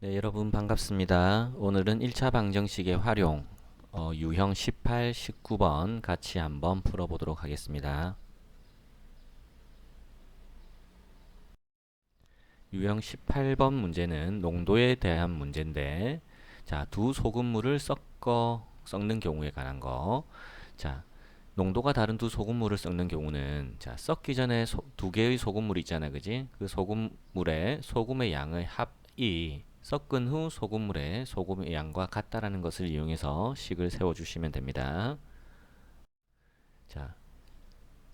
네, 여러분 반갑습니다. 오늘은 1차 방정식의 활용, 유형 18, 19번 같이 한번 풀어보도록 하겠습니다. 유형 18번 문제는 농도에 대한 문제인데, 자, 두 소금물을 섞는 경우에 관한 거. 자, 농도가 다른 두 소금물을 섞는 경우는, 자, 섞기 전에 두 개의 소금물이 있잖아, 그지? 그 소금물의 소금의 양의 합이 섞은 후 소금물의 소금의 양과 같다라는 것을 이용해서 식을 세워주시면 됩니다. 자,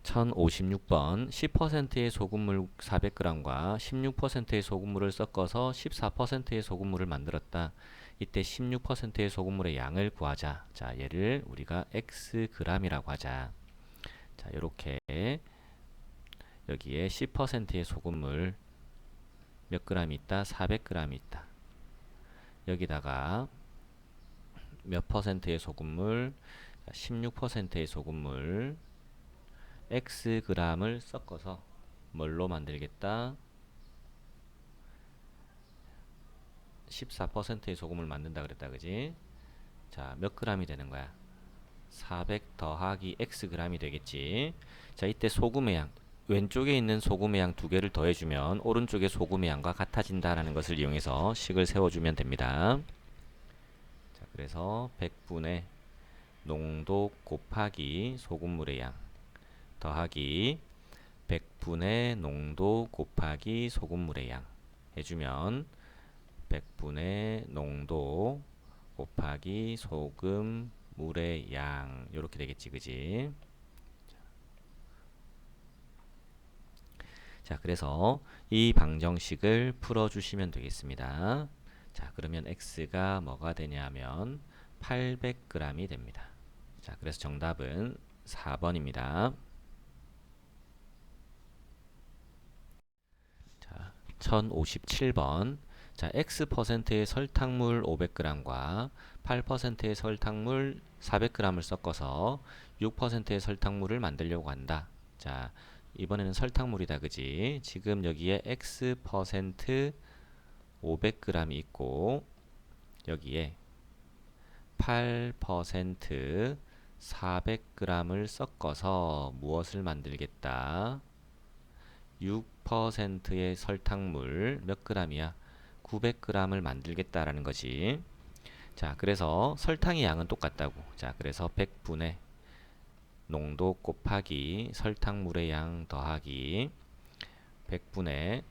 1056번 10%의 소금물 400g과 16%의 소금물을 섞어서 14%의 소금물을 만들었다. 이때 16%의 소금물의 양을 구하자. 자, 얘를 우리가 xg이라고 하자. 자, 이렇게 여기에 10%의 소금물 몇 g이 있다? 400g이 있다. 여기다가 몇 퍼센트의 소금물? 16%의 소금물 xg을 섞어서 뭘로 만들겠다? 14%의 소금을 만든다 그랬다, 그지? 자, 몇 g이 되는 거야? 400 더하기 xg이 되겠지. 자, 이때 소금의 양, 왼쪽에 있는 소금의 양 두 개를 더해주면 오른쪽의 소금의 양과 같아진다라는 것을 이용해서 식을 세워주면 됩니다. 자, 그래서 100분의 농도 곱하기 소금물의 양 더하기 100분의 농도 곱하기 소금물의 양 해주면 100분의 농도 곱하기 소금물의 양 이렇게 되겠지, 그지? 자, 그래서 이 방정식을 풀어주시면 되겠습니다. 자, 그러면 x가 뭐가 되냐면 800g이 됩니다. 자, 그래서 정답은 4번입니다. 자, 1057번. 자, x%의 설탕물 500g과 8%의 설탕물 400g을 섞어서 6%의 설탕물을 만들려고 한다. 자, 이번에는 설탕물이다, 그지? 지금 여기에 x% 500g이 있고 여기에 8% 400g을 섞어서 무엇을 만들겠다? 6%의 설탕물 몇 g이야? 900g을 만들겠다라는 거지. 자, 그래서 설탕의 양은 똑같다고. 자, 그래서 100분의 농도 곱하기 설탕물의 양 더하기 100분의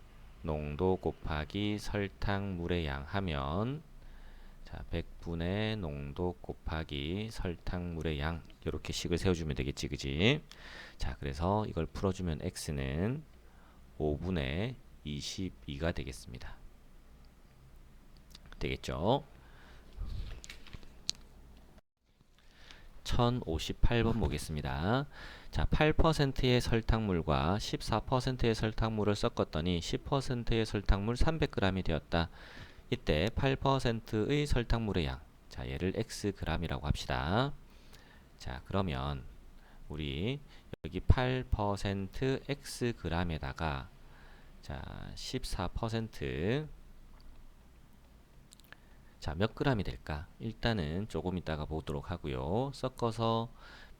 농도 곱하기 설탕물의 양 하면 자, 100분의 농도 곱하기 설탕물의 양 이렇게 식을 세워주면 되겠지, 그지? 자, 그래서 이걸 풀어주면 x는 5분의 22가 되겠습니다. 되겠죠? 1058번 보겠습니다. 자, 8%의 설탕물과 14%의 설탕물을 섞었더니 10%의 설탕물 300g이 되었다. 이때 8%의 설탕물의 양, 자, 얘를 xg이라고 합시다. 자, 그러면 우리 여기 8% xg에다가 자, 14% 자, 몇 g이 될까? 일단은 조금 이따가 보도록 하고요. 섞어서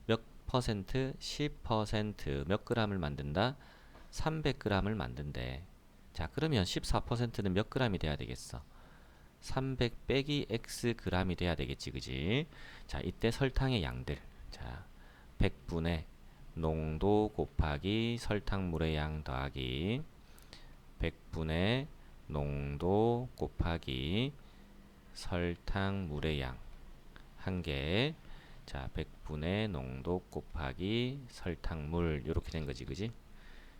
몇 퍼센트? 10%몇 g을 만든다? 300g을 만든대. 자, 그러면 14%는 몇 g이 돼야 되겠어? 300 빼기 xg이 돼야 되겠지, 그지? 자, 이때 설탕의 양들. 자, 100분의 농도 곱하기 설탕물의 양 더하기 100분의 농도 곱하기 설탕물의 양 한 개. 자, 100분의 농도 곱하기 설탕물 이렇게 된 거지, 그지?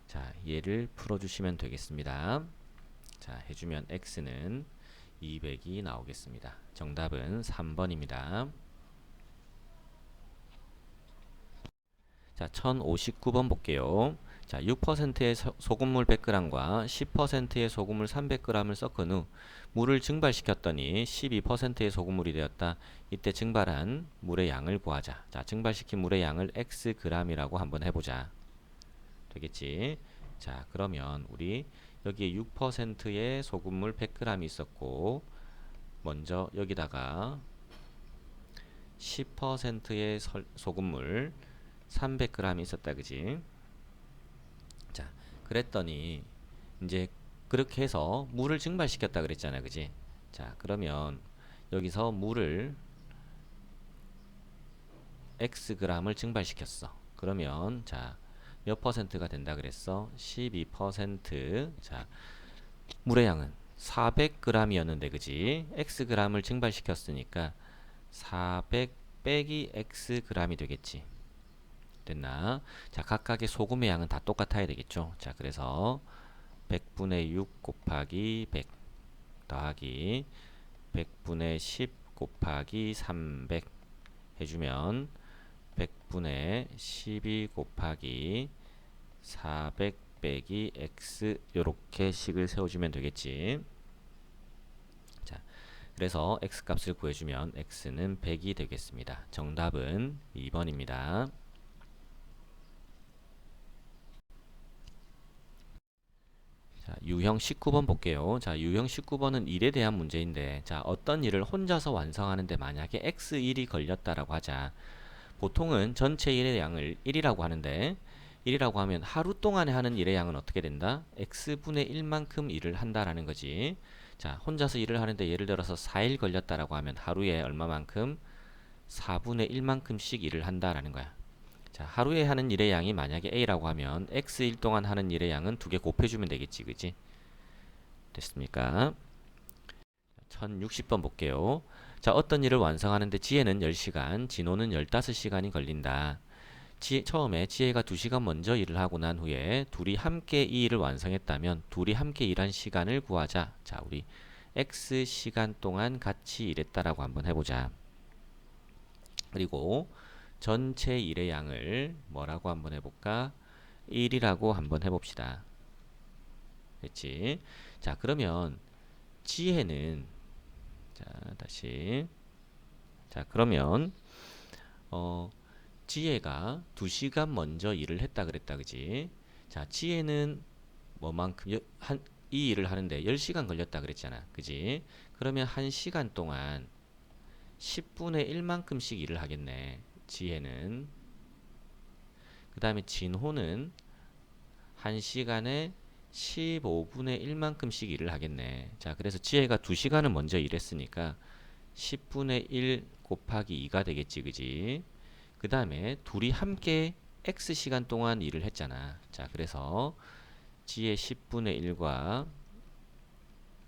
자, 얘를 풀어주시면 되겠습니다. 자, 해주면 x는 200이 나오겠습니다. 정답은 3번입니다. 자, 1059번 볼게요. 자, 6%의 소금물 100g과 10%의 소금물 300g을 섞은 후 물을 증발시켰더니 12%의 소금물이 되었다. 이때 증발한 물의 양을 구하자. 자, 증발시킨 물의 양을 xg이라고 한번 해보자. 되겠지? 자, 그러면 우리 여기에 6%의 소금물 100g이 있었고 먼저 여기다가 10%의 소금물 300g이 있었다 그지. 자, 그랬더니 이제 그렇게 해서 물을 증발시켰다 그랬잖아 그지. 자, 그러면 여기서 물을 xg을 증발시켰어. 그러면 자, 몇 퍼센트가 된다 그랬어? 12%. 자, 물의 양은 400g이었는데 그지? xg을 증발시켰으니까 400 빼기 xg이 되겠지. 됐나? 자, 각각의 소금의 양은 다 똑같아야 되겠죠. 자, 그래서 100분의 6 곱하기 100 더하기 100분의 10 곱하기 300 해주면 100분의 12 곱하기 400 빼기 x 요렇게 식을 세워주면 되겠지. 자, 그래서 x 값을 구해주면 x는 100이 되겠습니다. 정답은 2번입니다. 자, 유형 19번 볼게요. 자, 유형 19번은 일에 대한 문제인데, 자, 어떤 일을 혼자서 완성하는데 만약에 x1이 걸렸다라고 하자. 보통은 전체 일의 양을 1이라고 하는데, 1이라고 하면 하루 동안에 하는 일의 양은 어떻게 된다? x분의 1만큼 일을 한다라는 거지. 자, 혼자서 일을 하는데 예를 들어서 4일 걸렸다라고 하면 하루에 얼마만큼? 4분의 1만큼씩 일을 한다라는 거야. 자, 하루에 하는 일의 양이 만약에 A라고 하면 X일 동안 하는 일의 양은 2개 곱해주면 되겠지, 그지? 됐습니까? 1060번 볼게요. 자, 어떤 일을 완성하는데 지혜는 10시간, 진호는 15시간이 걸린다. 처음에 지혜가 2시간 먼저 일을 하고 난 후에 둘이 함께 이 일을 완성했다면 둘이 함께 일한 시간을 구하자. 자, 우리 X 시간 동안 같이 일했다라고 한번 해보자. 그리고 전체 일의 양을 뭐라고 한번 해볼까? 1이라고 한번 해봅시다. 됐지? 자, 그러면 지혜는 자, 다시 자, 그러면 지혜가 2시간 먼저 일을 했다 그랬다 그지? 자, 지혜는 뭐만큼 이 일을 하는데 10시간 걸렸다 그랬잖아. 그지? 그러면 1시간 동안 10분의 1만큼씩 일을 하겠네. 지혜는. 그 다음에 진호는 1시간에 15분의 1만큼씩 일을 하겠네. 자, 그래서 지혜가 2시간을 먼저 일했으니까 10분의 1 곱하기 2가 되겠지, 그지? 그 다음에 둘이 함께 X시간 동안 일을 했잖아. 자, 그래서 지혜 10분의 1과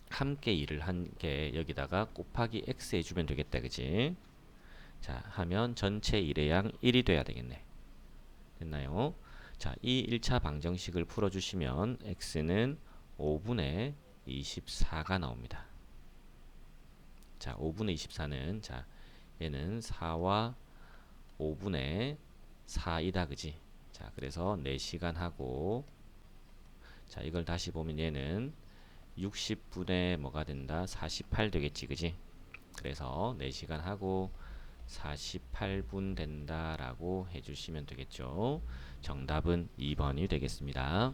함께 일을 한 게 여기다가 곱하기 X 해주면 되겠다, 그지? 자, 하면 전체 일의 양 1이 돼야 되겠네. 됐나요? 자, 이 1차 방정식을 풀어주시면 x는 5분의 24가 나옵니다. 자, 5분의 24는 자, 얘는 4와 5분의 4이다, 그지? 자, 그래서 4시간 하고 자, 이걸 다시 보면 얘는 60분의 뭐가 된다? 48 되겠지, 그지? 그래서 4시간 하고 48분 된다라고 해주시면 되겠죠. 정답은 2번이 되겠습니다.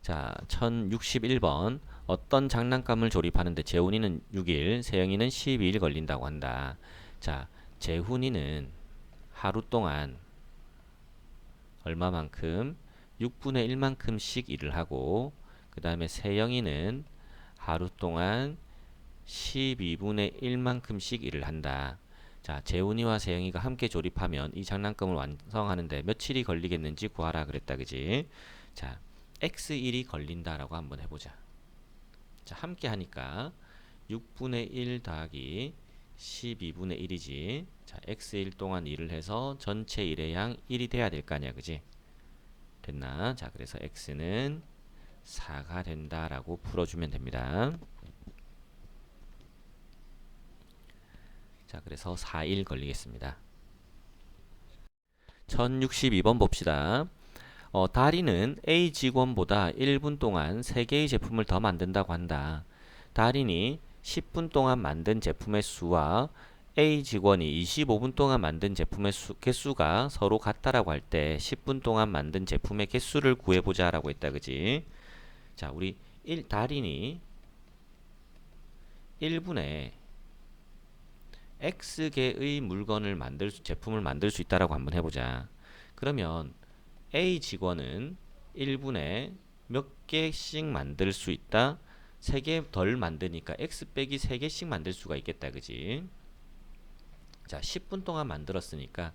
자, 1061번. 어떤 장난감을 조립하는데 재훈이는 6일, 세영이는 12일 걸린다고 한다. 자, 재훈이는 하루 동안 얼마만큼? 6분의 1만큼씩 일을 하고, 그 다음에 세영이는 하루 동안 12분의 1만큼씩 일을 한다. 자, 재훈이와 세영이가 함께 조립하면 이 장난감을 완성하는데 며칠이 걸리겠는지 구하라 그랬다, 그지? 자, x1이 걸린다라고 한번 해보자. 자, 함께 하니까 6분의 1 더하기 12분의 1이지. 자, x1 동안 일을 해서 전체 일의 양 1이 돼야 될 거 아니야, 그지? 됐나? 자, 그래서 x는 4가 된다라고 풀어주면 됩니다. 자, 그래서 4일 걸리겠습니다. 1062번 봅시다. 달인은 A 직원보다 1분 동안 3개의 제품을 더 만든다고 한다. 달인이 10분 동안 만든 제품의 수와 A 직원이 25분 동안 만든 제품의 개수가 서로 같다라고 할 때 10분 동안 만든 제품의 개수를 구해보자 라고 했다, 그지? 자, 우리 달인이 1분의 X개의 물건을 제품을 만들 수 있다라고 한번 해보자. 그러면 A 직원은 1분에 몇 개씩 만들 수 있다? 3개 덜 만드니까 X 빼기 3개씩 만들 수가 있겠다. 그지? 자, 10분 동안 만들었으니까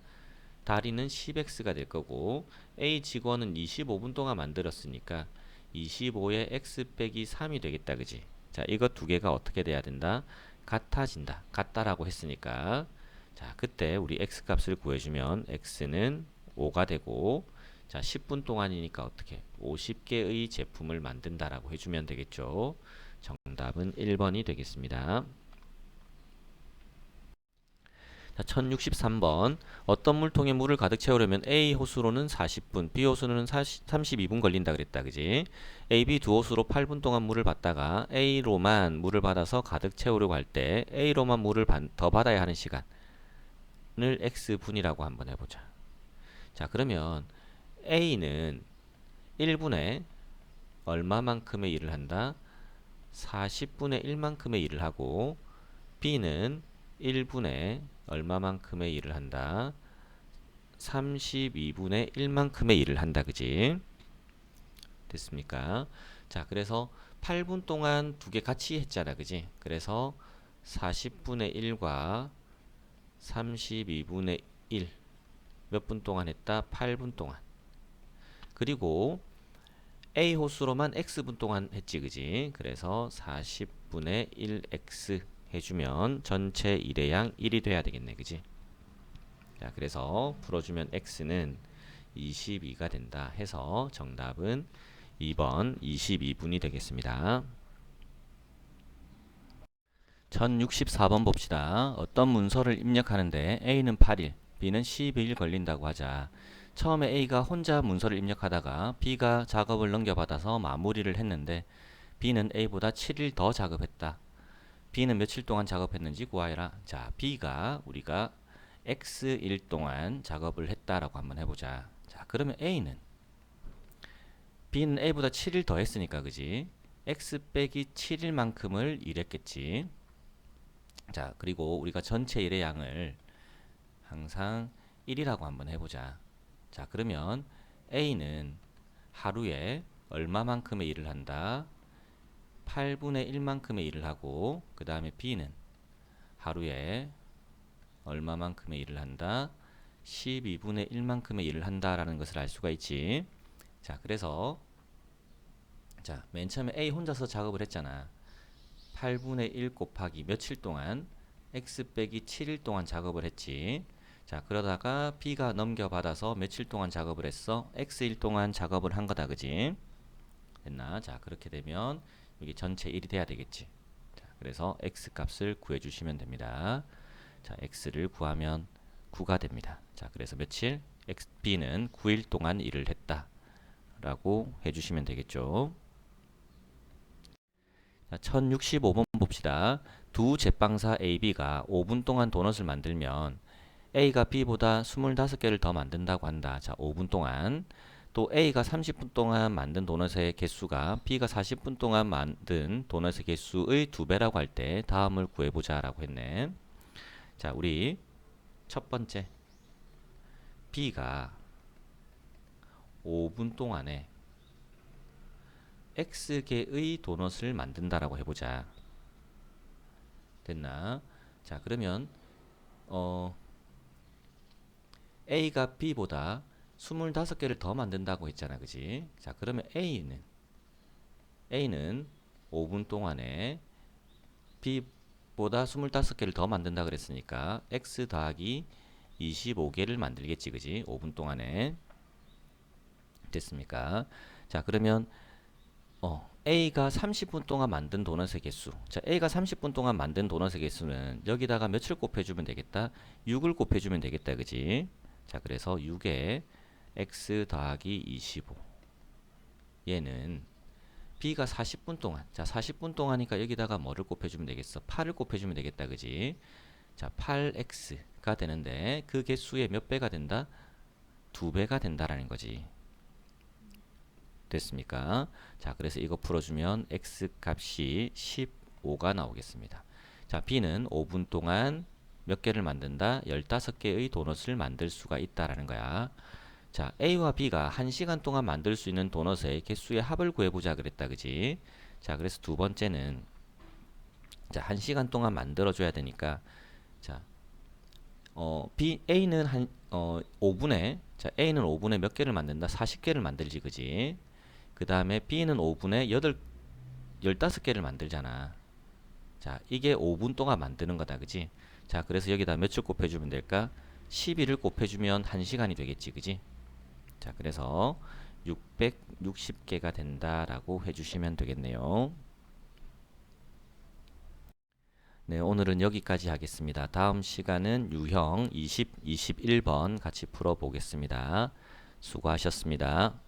다리는 10X가 될 거고 A 직원은 25분 동안 만들었으니까 25에 X 빼기 3이 되겠다. 그지? 자, 이거 두 개가 어떻게 돼야 된다? 같아진다. 같다라고 했으니까 자, 그때 우리 X 값을 구해주면 X는 5가 되고 자, 10분 동안이니까 어떻게 50개의 제품을 만든다라고 해주면 되겠죠. 정답은 1번이 되겠습니다. 자, 1063번. 어떤 물통에 물을 가득 채우려면 A 호수로는 40분, B 호수로는 32분 걸린다 그랬다. 그지? A, B 두 호수로 8분 동안 물을 받다가 A로만 물을 받아서 가득 채우려고 할 때 A로만 물을 더 받아야 하는 시간을 X분이라고 한번 해보자. 자, 그러면 A는 1분에 얼마만큼의 일을 한다? 40분의 1만큼의 일을 하고 B는 1분에 얼마만큼의 일을 한다? 32분의 1만큼의 일을 한다. 그지? 됐습니까? 자, 그래서 8분 동안 두 개 같이 했잖아. 그지? 그래서 40분의 1과 32분의 1 몇 분 동안 했다? 8분 동안. 그리고 A 호수로만 X분 동안 했지. 그지? 그래서 40분의 1X 해주면 전체 일의 양 1이 돼야 되겠네. 그지? 자, 그래서 풀어주면 X는 22가 된다 해서 정답은 2번 22분이 되겠습니다. 1064번 봅시다. 어떤 문서를 입력하는데 A는 8일, B는 12일 걸린다고 하자. 처음에 A가 혼자 문서를 입력하다가 B가 작업을 넘겨받아서 마무리를 했는데 B는 A보다 7일 더 작업했다. B는 며칠 동안 작업했는지 구하여라. 자, B가 우리가 X일 동안 작업을 했다라고 한번 해보자. 자, 그러면 B는 A보다 7일 더 했으니까, 그지? X 빼기 7일만큼을 일했겠지. 자, 그리고 우리가 전체 일의 양을 항상 1이라고 한번 해보자. 자, 그러면 A는 하루에 얼마만큼의 일을 한다? 8분의 1만큼의 일을 하고, 그 다음에 B는 하루에 얼마만큼의 일을 한다? 12분의 1만큼의 일을 한다라는 것을 알 수가 있지. 자, 그래서 자, 맨 처음에 A 혼자서 작업을 했잖아. 8분의 1 곱하기 며칠 동안? X 빼기 7일 동안 작업을 했지. 자, 그러다가 B가 넘겨받아서 며칠 동안 작업을 했어? X일 동안 작업을 한 거다. 그지? 됐나? 자, 그렇게 되면 여기 전체 1이 돼야 되겠지. 자, 그래서 X 값을 구해주시면 됩니다. 자, X를 구하면 9가 됩니다. 자, 그래서 며칠? B는 9일 동안 일을 했다. 라고 해주시면 되겠죠. 자, 1065번 봅시다. 두 제빵사 AB가 5분 동안 도넛을 만들면 A가 B보다 25개를 더 만든다고 한다. 자, 5분 동안. 또 A가 30분 동안 만든 도넛의 개수가 B가 40분 동안 만든 도넛의 개수의 2배라고 할 때 다음을 구해보자 라고 했네. 자, 우리 첫 번째 B가 5분 동안에 X개의 도넛을 만든다라고 해보자. 됐나? 자, 그러면 A가 B보다 25개를 더 만든다고 했잖아. 그지? 자, 그러면 A는 5분 동안에 B보다 25개를 더 만든다 그랬으니까 X 더하기 25개를 만들겠지. 그지? 5분 동안에. 됐습니까? 자, 그러면 A가 30분 동안 만든 도넛의 개수. 자, A가 30분 동안 만든 도넛의 개수는 여기다가 며칠 곱해주면 되겠다? 6을 곱해주면 되겠다. 그지? 자, 그래서 6에 X 더하기 25. 얘는 B가 40분 동안. 자, 40분 동안이니까 여기다가 뭐를 곱해주면 되겠어? 8을 곱해주면 되겠다. 그지? 자, 8X가 되는데 그 개수의 몇 배가 된다? 2배가 된다라는 거지. 됐습니까? 자, 그래서 이거 풀어주면 X 값이 15가 나오겠습니다. 자, B는 5분 동안 몇 개를 만든다? 15개의 도넛을 만들 수가 있다라는 거야. 자, A와 B가 1시간 동안 만들 수 있는 도넛의 개수의 합을 구해보자 그랬다. 그지? 자, 그래서 두 번째는 자, 1시간 동안 만들어줘야 되니까 자, A는 5분에 자, A는 5분에 몇 개를 만든다? 40개를 만들지. 그지? 그 다음에 B는 5분에 15개를 만들잖아. 자, 이게 5분 동안 만드는 거다. 그지? 자, 그래서 여기다 몇을 곱해주면 될까? 12를 곱해주면 1시간이 되겠지. 그지? 자, 그래서 660개가 된다라고 해주시면 되겠네요. 네, 오늘은 여기까지 하겠습니다. 다음 시간은 유형 20, 21번 같이 풀어보겠습니다. 수고하셨습니다.